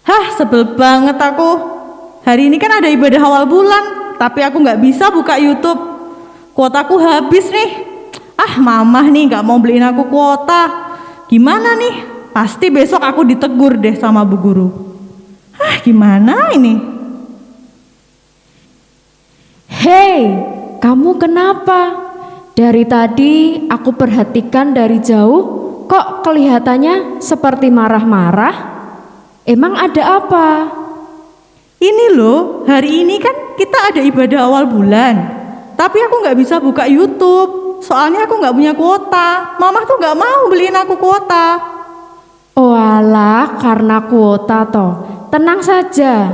Hah, sebel banget aku. Hari ini kan ada ibadah awal bulan, tapi aku nggak bisa buka YouTube. Kuotaku habis nih. Ah, mamah nih nggak mau beliin aku kuota. Gimana nih? Pasti besok aku ditegur deh sama bu guru. Ah, gimana ini? Hei, kamu kenapa? Dari tadi aku perhatikan dari jauh, kok kelihatannya seperti marah-marah? Emang ada apa? Ini loh, hari ini kan kita ada ibadah awal bulan. Tapi aku nggak bisa buka YouTube. Soalnya aku nggak punya kuota. Mama tuh nggak mau beliin aku kuota. Oh alah, karena kuota toh. Tenang saja.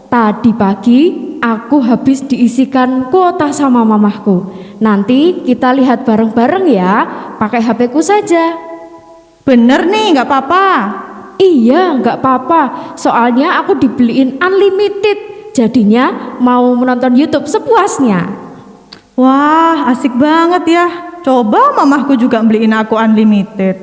Tadi pagi aku habis diisikan kuota sama mamahku. Nanti kita lihat bareng-bareng ya, pakai HP ku saja. Bener nih, nggak apa-apa. Iya, nggak apa-apa. Soalnya aku dibeliin unlimited. Jadinya mau menonton YouTube sepuasnya. Wah, asik banget ya. Coba mamahku juga beliin aku unlimited.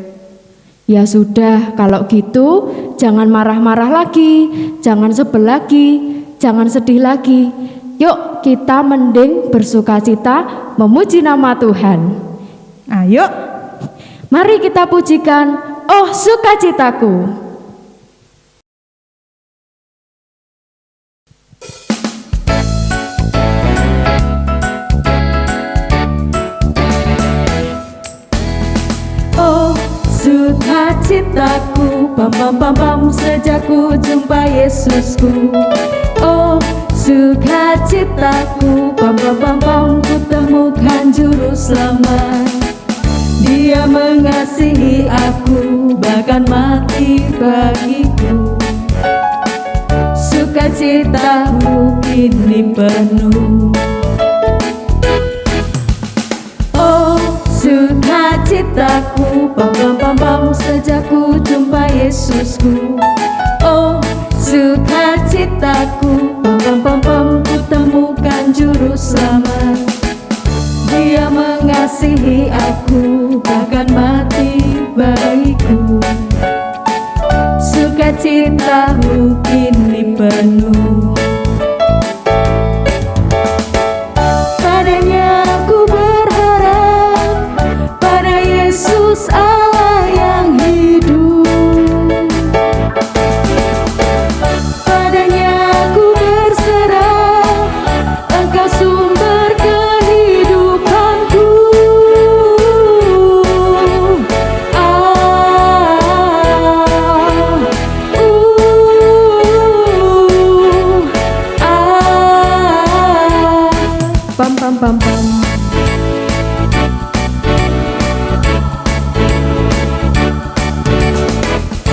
Ya sudah, kalau gitu jangan marah-marah lagi, jangan sebel lagi, jangan sedih lagi. Yuk kita mending bersukacita memuji nama Tuhan. Ayo. Mari kita pujikan, oh sukacitaku. Oh sukacitaku, pam pam pam pam, sejak ku jumpa Yesusku. Oh sukacitaku, pam pam pam pam, ku temukan juru selamat. Dia mengasihi aku, bahkan mati bagiku. Sukacitaku kini penuh. Oh sukacitaku, pam pam pam pam, sejak ku jumpa Yesusku. Oh sukacitaku, pam pam pam pam, ku temukan juru selamat. Dia mengasihi aku, bahkan mati bagiku. Sukacitaku kini penuh. Padanya aku berharap, pada Yesus Allah yang hidup. Padanya aku berserah, Engkau sumber kehidupanku. Pam pam pam pam.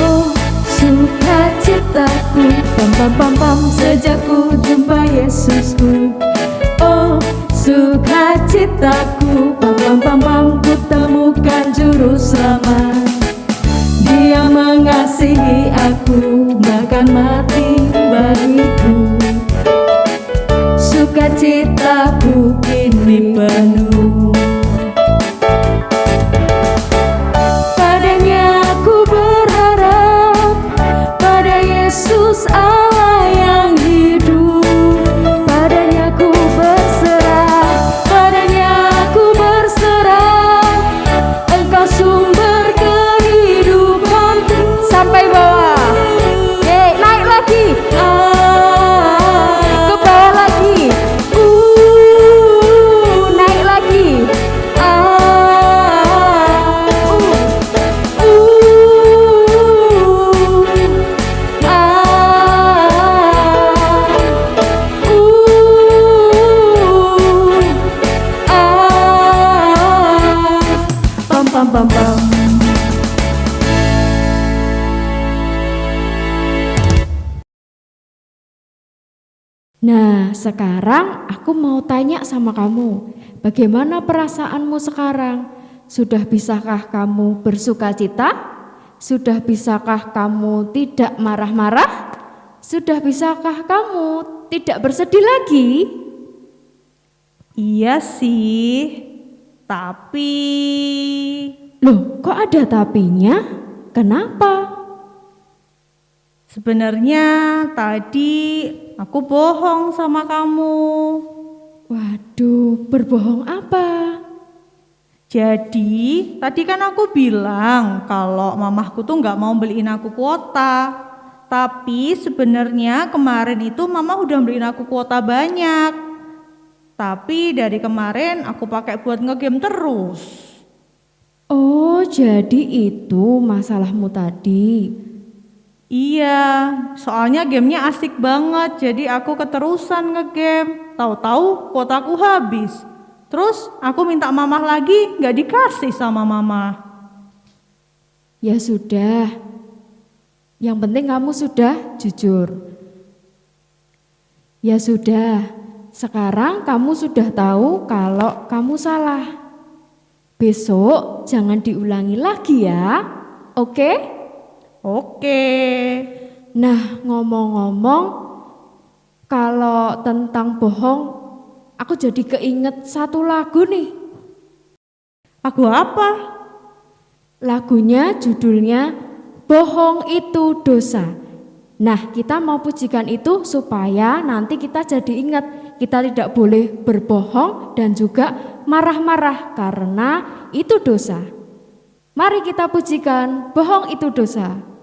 Oh sukacitaku, pam pam pam pam, sejak ku jumpa Yesusku. Oh sukacitaku, pam pam pam pam, ku temukan juru selamat. Dia mengasihi aku, bahkan mati bagiku. Sukacitaku kini penuh. Padanya aku berharap, pada Yesus Allah yang hidup. Padanya aku berserah, padanya aku berserah, Engkau sumber kehidupan. Sampai bawah. Yeay, naik lagi. Ke bawah lagi. Naik lagi. Pam pam pam pam. Nah, sekarang aku mau tanya sama kamu, bagaimana perasaanmu sekarang? Sudah bisakah kamu bersukacita? Sudah bisakah kamu tidak marah-marah? Sudah bisakah kamu tidak bersedih lagi? Iya sih. Tapi Loh, kok ada tapinya? Kenapa? Sebenarnya tadi aku bohong sama kamu. Waduh, berbohong apa? Jadi, tadi kan aku bilang kalau mamahku tuh nggak mau beliin aku kuota. Tapi sebenarnya kemarin itu mama udah beliin aku kuota banyak. Tapi dari kemarin aku pakai buat ngegame terus. Oh, jadi itu masalahmu tadi. Iya, soalnya gamenya asik banget. Jadi aku keterusan ngegame. Tahu-tahu kuotaku habis. Terus aku minta mamah lagi, nggak dikasih sama mama. Ya sudah, yang penting kamu sudah jujur. Ya sudah, sekarang kamu sudah tahu kalau kamu salah. Besok jangan diulangi lagi ya, oke? Oke. Nah, ngomong-ngomong, kalau tentang bohong, aku jadi keinget satu lagu nih. Lagu apa? Lagunya judulnya Bohong Itu Dosa. Nah, kita mau pujikan itu supaya nanti kita jadi ingat kita tidak boleh berbohong dan juga marah-marah karena itu dosa. Mari kita pujikan Bohong Itu Dosa.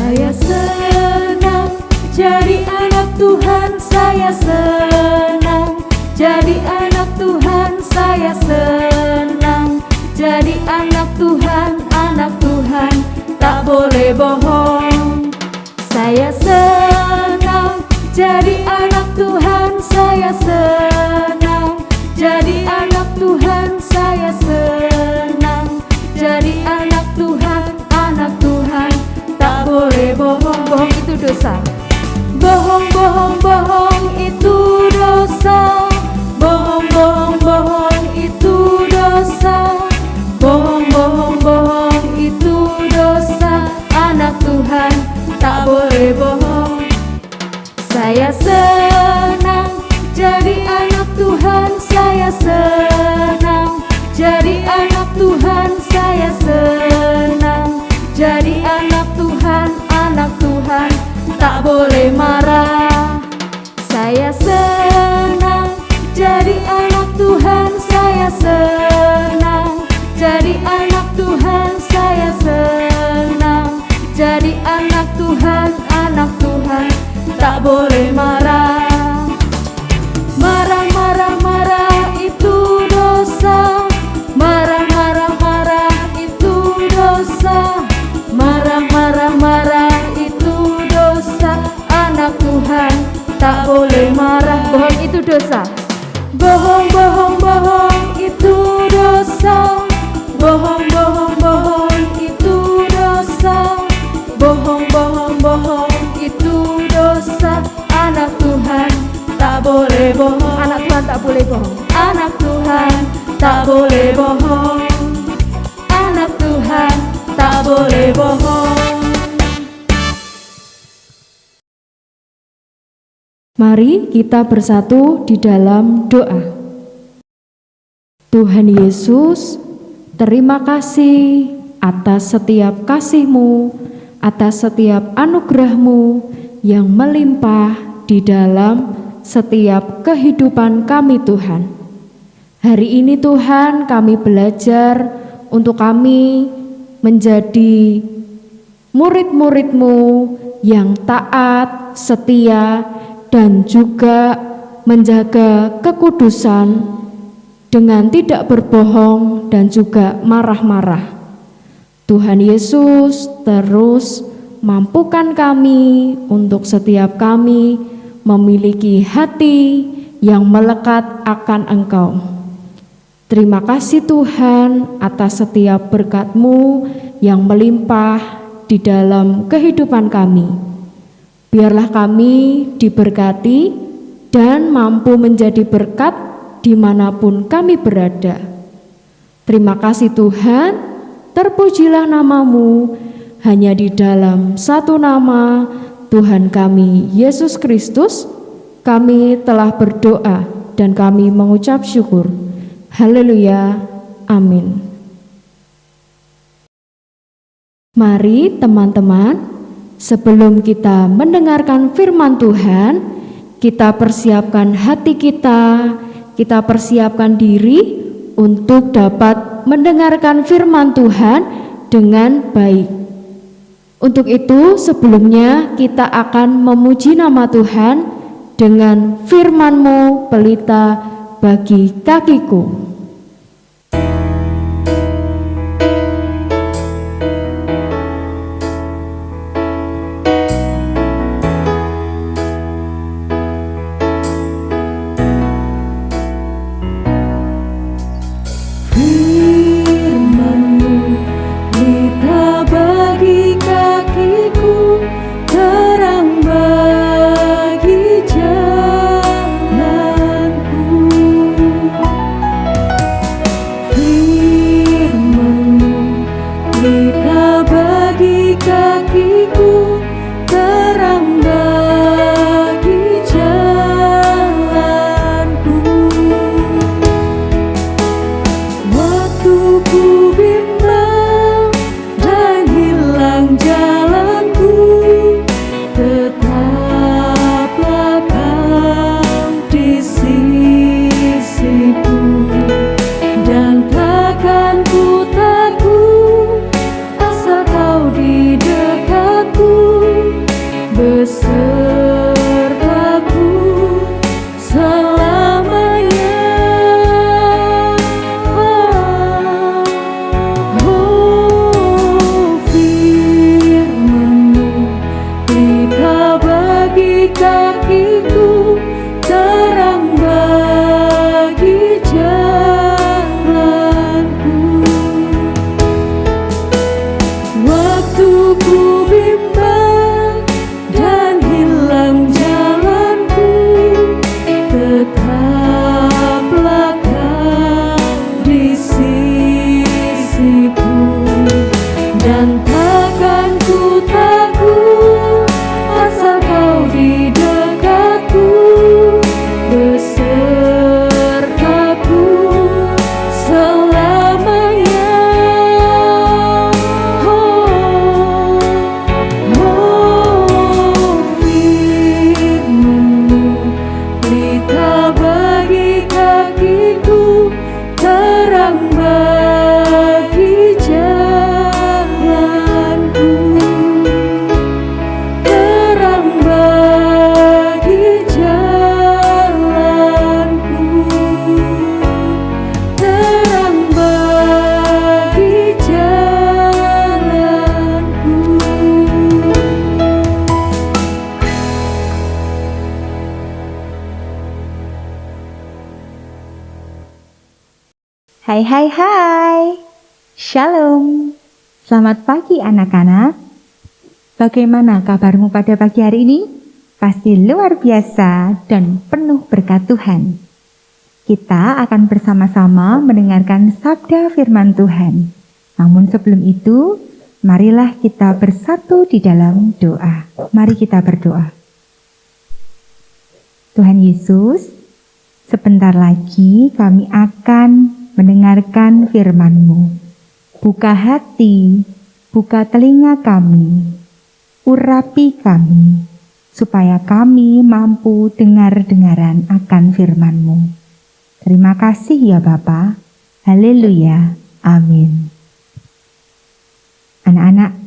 Saya senang jadi anak Tuhan, saya senang jadi anak Tuhan, saya senang jadi anak Tuhan, tak boleh bohong. Saya senang jadi anak Tuhan, saya senang jadi anak Tuhan, saya senang jadi anak Tuhan, tak boleh bohong. Bohong itu dosa. Bohong, bohong, bohong itu dosa. Bohong, bohong, bohong itu dosa. Bohong, bohong, bohong itu dosa. Anak Tuhan tak boleh bohong. Saya senang jadi anak Tuhan, saya senang jadi anak Tuhan, saya senang jadi anak Tuhan, tak boleh marah. Saya senang jadi anak Tuhan, saya senang jadi anak Tuhan, saya senang jadi anak Tuhan, tak boleh marah. Marah, marah, marah itu dosa. Marah, marah, marah itu dosa. Marah, marah, marah itu dosa. Anak Tuhan tak boleh marah. Bohong itu dosa. Bohong, bohong, bohong itu dosa. Bohong, bohong, bohong itu dosa. Bohong, bohong, bohong itu dosa. Anak Tuhan tak boleh bohong. Anak Tuhan tak boleh bohong. Anak Tuhan tak boleh bohong. Anak Tuhan tak boleh bohong. Mari kita bersatu di dalam doa. Tuhan Yesus, terima kasih atas setiap kasih-Mu, atas setiap anugerah-Mu yang melimpah di dalam setiap kehidupan kami Tuhan. Hari ini Tuhan kami belajar untuk kami menjadi murid-murid-Mu yang taat, setia, dan juga menjaga kekudusan dengan tidak berbohong dan juga marah-marah. Tuhan Yesus terus mampukan kami untuk setiap kami memiliki hati yang melekat akan Engkau. Terima kasih Tuhan atas setiap berkat-Mu yang melimpah di dalam kehidupan kami. Biarlah kami diberkati dan mampu menjadi berkat dimanapun kami berada. Terima kasih Tuhan, terpujilah namamu, hanya di dalam satu nama, Tuhan kami, Yesus Kristus, kami telah berdoa dan kami mengucap syukur. Haleluya, amin. Mari teman-teman, sebelum kita mendengarkan firman Tuhan, kita persiapkan hati kita persiapkan diri untuk dapat mendengarkan firman Tuhan dengan baik. Untuk itu, sebelumnya kita akan memuji nama Tuhan dengan firman-Mu, pelita bagi kakiku. Hai, Shalom. Selamat pagi anak-anak. Bagaimana kabarmu pada pagi hari ini? Pasti luar biasa dan penuh berkat Tuhan. Kita akan bersama-sama mendengarkan sabda firman Tuhan. Namun sebelum itu, marilah kita bersatu di dalam doa. Mari kita berdoa. Tuhan Yesus, sebentar lagi kami akan mendengarkan firman-Mu. Buka hati, buka telinga kami, urapi kami, supaya kami mampu dengar-dengaran akan firman-Mu. Terima kasih ya Bapa. Haleluya. Amin. Anak-anak,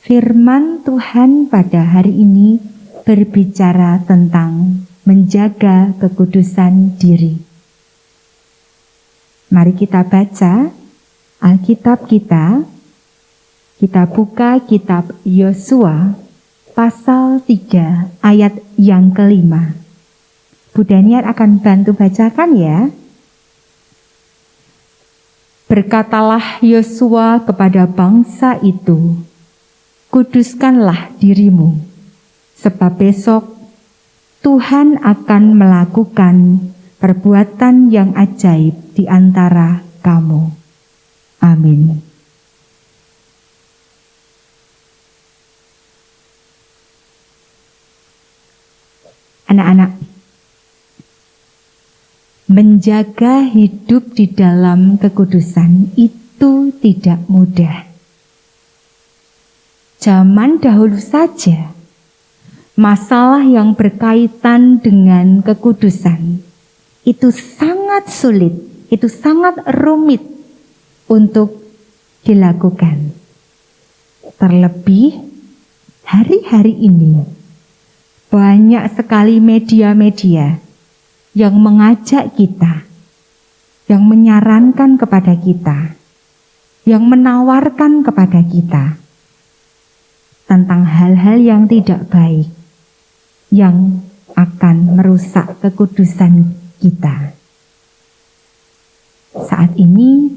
firman Tuhan pada hari ini berbicara tentang menjaga kekudusan diri. Mari kita baca Alkitab kita. Kita buka kitab Yosua pasal 3 ayat yang kelima. Bu Daniel akan bantu bacakan ya. Berkatalah Yosua kepada bangsa itu, kuduskanlah dirimu, sebab besok Tuhan akan melakukan perbuatan yang ajaib di antara kamu. Amin. Anak-anak, menjaga hidup di dalam kekudusan itu tidak mudah. Zaman dahulu saja, masalah yang berkaitan dengan kekudusan itu sangat sulit, itu sangat rumit untuk dilakukan. Terlebih hari-hari ini banyak sekali media-media yang mengajak kita, yang menyarankan kepada kita, yang menawarkan kepada kita tentang hal-hal yang tidak baik, yang akan merusak kekudusan kita. Saat ini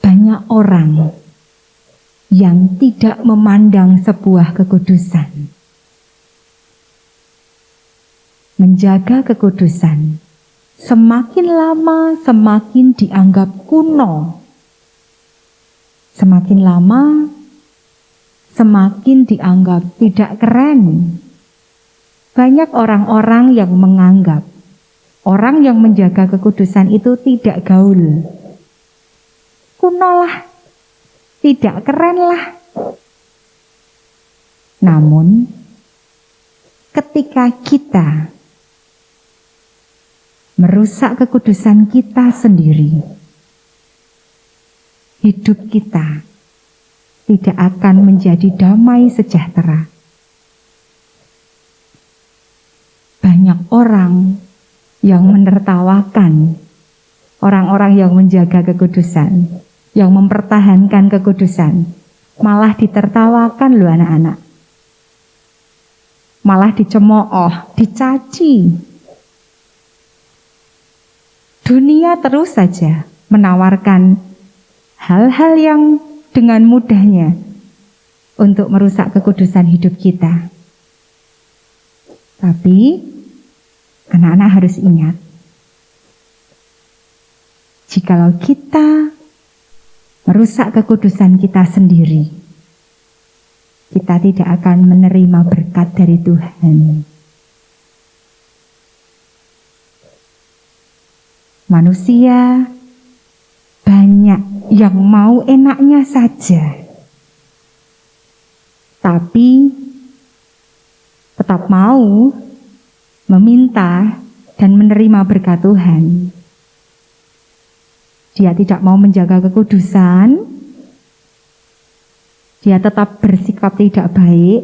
banyak orang yang tidak memandang sebuah kekudusan. Menjaga kekudusan semakin lama semakin dianggap kuno. Semakin lama semakin dianggap tidak keren. Banyak orang-orang yang menganggap orang yang menjaga kekudusan itu tidak gaul. Kuno lah, tidak keren lah. Namun, ketika kita merusak kekudusan kita sendiri, hidup kita tidak akan menjadi damai sejahtera. Banyak orang yang menertawakan orang-orang yang menjaga kekudusan, yang mempertahankan kekudusan, malah ditertawakan loh anak-anak. Malah dicemooh, dicaci. Dunia terus saja menawarkan hal-hal yang dengan mudahnya untuk merusak kekudusan hidup kita. Tapi anak-anak harus ingat, jikalau kita merusak kekudusan kita sendiri, kita tidak akan menerima berkat dari Tuhan. Manusia banyak yang mau enaknya saja, tapi tetap mau meminta dan menerima berkat Tuhan. Dia tidak mau menjaga kekudusan, dia tetap bersikap tidak baik,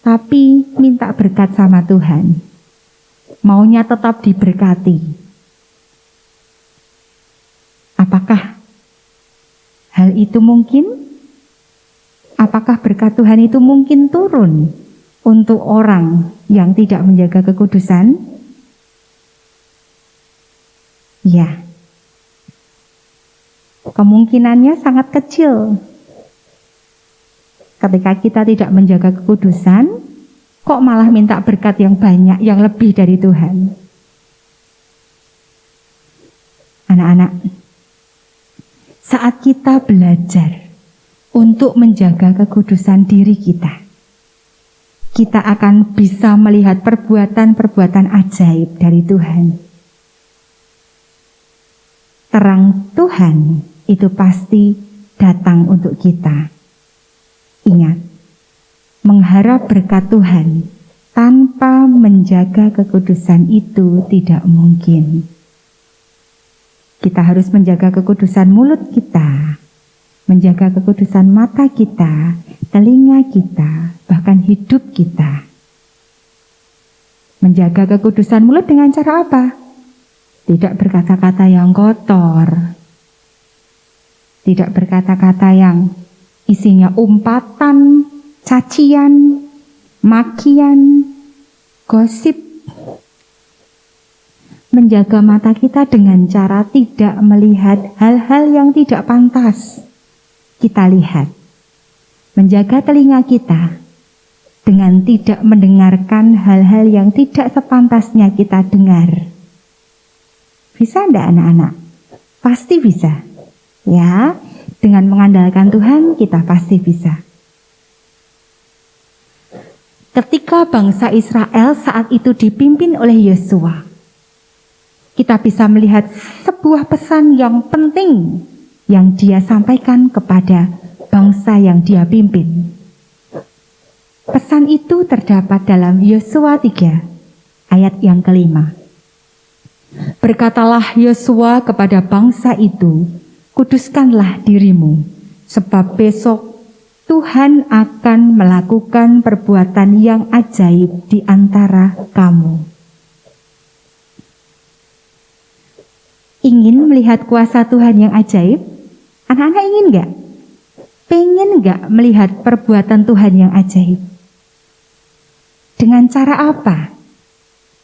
tapi minta berkat sama Tuhan. Maunya tetap diberkati. Apakah hal itu mungkin? Apakah berkat Tuhan itu mungkin turun untuk orang yang tidak menjaga kekudusan? Ya, kemungkinannya sangat kecil. Ketika kita tidak menjaga kekudusan, kok malah minta berkat yang banyak, yang lebih dari Tuhan? Anak-anak, saat kita belajar untuk menjaga kekudusan diri kita, kita akan bisa melihat perbuatan-perbuatan ajaib dari Tuhan. Terang Tuhan itu pasti datang untuk kita. Ingat, mengharap berkat Tuhan tanpa menjaga kekudusan itu tidak mungkin. Kita harus menjaga kekudusan mulut kita, menjaga kekudusan mata kita, telinga kita, bahkan hidup kita. Menjaga kekudusan mulut dengan cara apa? Tidak berkata-kata yang kotor, tidak berkata-kata yang isinya umpatan, cacian, makian, gosip. Menjaga mata kita dengan cara tidak melihat hal-hal yang tidak pantas kita lihat. Menjaga telinga kita dengan tidak mendengarkan hal-hal yang tidak sepantasnya kita dengar. Bisa enggak anak-anak? Pasti bisa. Ya, dengan mengandalkan Tuhan kita pasti bisa. ketika bangsa Israel saat itu dipimpin oleh Yosua, kita bisa melihat sebuah pesan yang penting yang dia sampaikan kepada bangsa yang dia pimpin. Pesan itu terdapat dalam Yosua 3 ayat yang ke-5. Berkatalah Yosua kepada bangsa itu, kuduskanlah dirimu, sebab besok Tuhan akan melakukan perbuatan yang ajaib di antara kamu. Ingin melihat kuasa Tuhan yang ajaib? Anak-anak ingin gak? Pengen gak melihat perbuatan Tuhan yang ajaib? Dengan cara apa?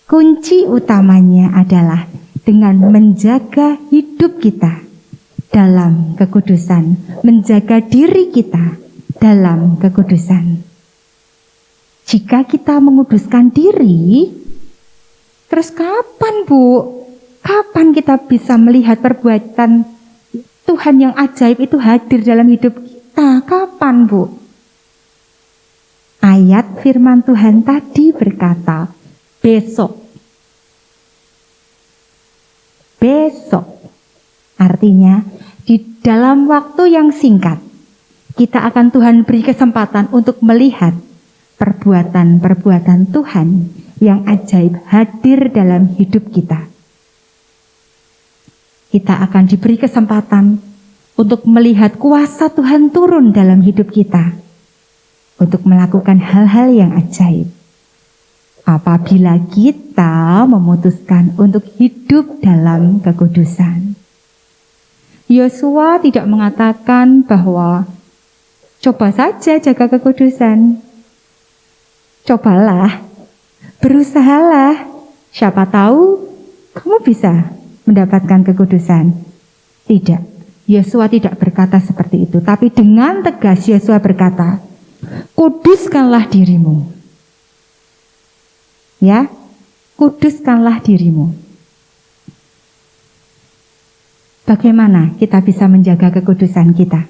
Kunci utamanya adalah dengan menjaga hidup kita dalam kekudusan, menjaga diri kita dalam kekudusan. Jika kita menguduskan diri, terus kapan Bu? Kapan kita bisa melihat perbuatan Tuhan yang ajaib itu hadir dalam hidup kita? Kapan Bu? Ayat firman Tuhan tadi berkata, besok. Besok. Artinya di dalam waktu yang singkat kita akan Tuhan beri kesempatan untuk melihat perbuatan-perbuatan Tuhan yang ajaib hadir dalam hidup kita. Kita akan diberi kesempatan untuk melihat kuasa Tuhan turun dalam hidup kita, untuk melakukan hal-hal yang ajaib. Apabila kita memutuskan untuk hidup dalam kekudusan. Yosua tidak mengatakan bahwa coba saja jaga kekudusan. Cobalah, berusahalah. Siapa tahu kamu bisa mendapatkan kekudusan. Tidak, Yosua tidak berkata seperti itu. Tapi dengan tegas Yosua berkata, kuduskanlah dirimu. Ya, kuduskanlah dirimu. Bagaimana kita bisa menjaga kekudusan kita?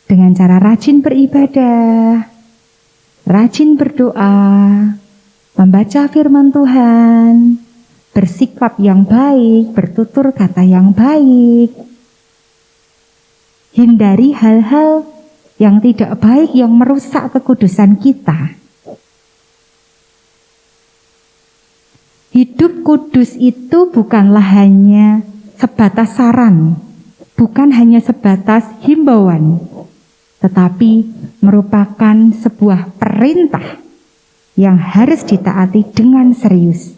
Dengan cara rajin beribadah, rajin berdoa, membaca firman Tuhan, bersikap yang baik, bertutur kata yang baik. Hindari hal-hal yang tidak baik yang merusak kekudusan kita. Hidup kudus itu bukanlah hanya sebatas saran, bukan hanya sebatas himbauan, tetapi merupakan sebuah perintah yang harus ditaati dengan serius.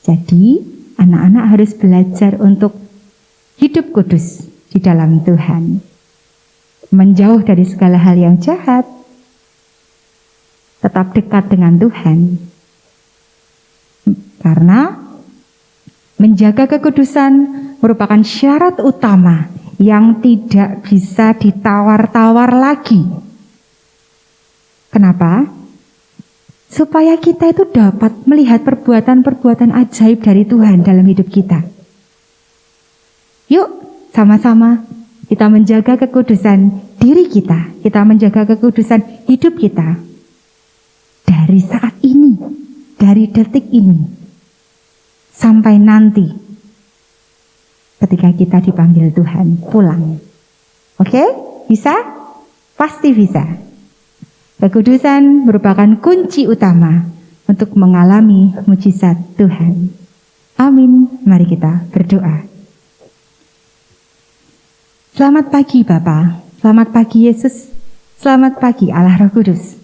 Jadi, anak-anak harus belajar untuk hidup kudus di dalam Tuhan. Menjauh dari segala hal yang jahat, tetap dekat dengan Tuhan. Karena menjaga kekudusan merupakan syarat utama yang tidak bisa ditawar-tawar lagi. Kenapa? Supaya kita itu dapat melihat perbuatan-perbuatan ajaib dari Tuhan dalam hidup kita. Yuk, sama-sama kita menjaga kekudusan diri kita. Kita menjaga kekudusan hidup kita. Dari saat ini, dari detik ini, sampai nanti ketika kita dipanggil Tuhan pulang. Oke? Bisa? Pasti bisa. Kekudusan merupakan kunci utama untuk mengalami mujizat Tuhan. Amin. Mari kita berdoa. Selamat pagi Bapa, selamat pagi Yesus, selamat pagi Allah Roh Kudus.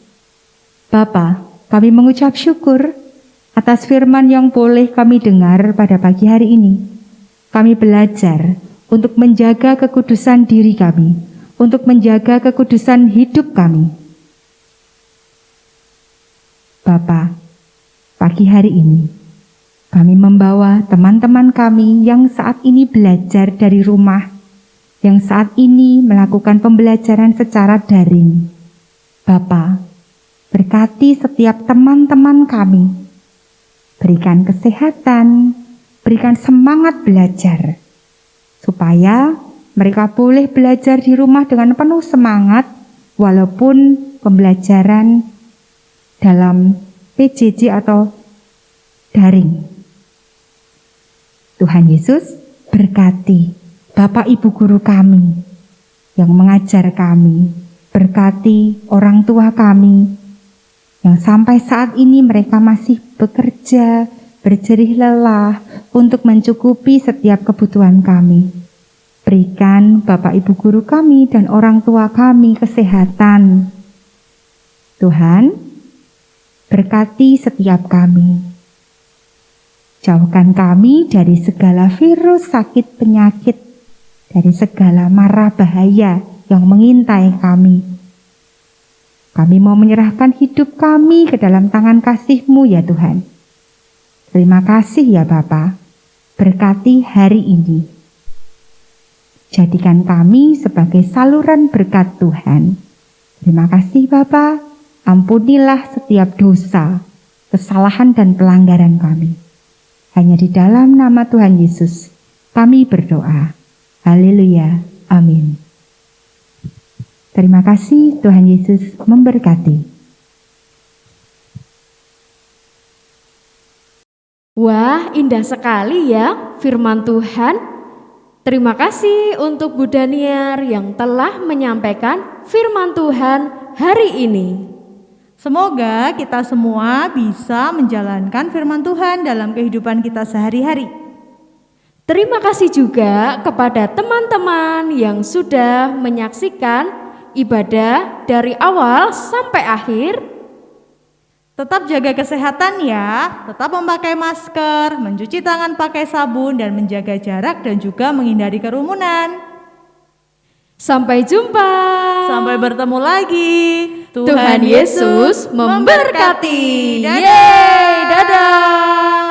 Bapa, kami mengucap syukur atas firman yang boleh kami dengar pada pagi hari ini. Kami belajar untuk menjaga kekudusan diri kami, untuk menjaga kekudusan hidup kami. Bapa, pagi hari ini kami membawa teman-teman kami yang saat ini belajar dari rumah, yang saat ini melakukan pembelajaran secara daring. Bapa, berkati setiap teman-teman kami. Berikan kesehatan, berikan semangat belajar, supaya mereka boleh belajar di rumah dengan penuh semangat, walaupun pembelajaran dalam PJJ atau daring. Tuhan Yesus berkati Bapak Ibu guru kami yang mengajar kami, berkati orang tua kami yang sampai saat ini mereka masih bekerja, berjerih lelah untuk mencukupi setiap kebutuhan kami. Berikan Bapak Ibu guru kami dan orang tua kami kesehatan. Tuhan, berkati setiap kami. Jauhkan kami dari segala virus, sakit, penyakit, dari segala mara bahaya yang mengintai kami. Kami mau menyerahkan hidup kami ke dalam tangan kasih-Mu ya Tuhan. Terima kasih ya Bapa. Berkati hari ini. Jadikan kami sebagai saluran berkat Tuhan. Terima kasih Bapa. Ampunilah setiap dosa, kesalahan dan pelanggaran kami. Hanya di dalam nama Tuhan Yesus kami berdoa. Haleluya. Amin. Terima kasih, Tuhan Yesus memberkati. Wah, indah sekali ya firman Tuhan. Terima kasih untuk Bu Daniar yang telah menyampaikan firman Tuhan hari ini. Semoga kita semua bisa menjalankan firman Tuhan dalam kehidupan kita sehari-hari. Terima kasih juga kepada teman-teman yang sudah menyaksikan ibadah dari awal sampai akhir. Tetap jaga kesehatan ya, tetap memakai masker, mencuci tangan pakai sabun dan menjaga jarak dan juga menghindari kerumunan. Sampai jumpa. Sampai bertemu lagi. Tuhan Yesus memberkati. Yeay, dadah.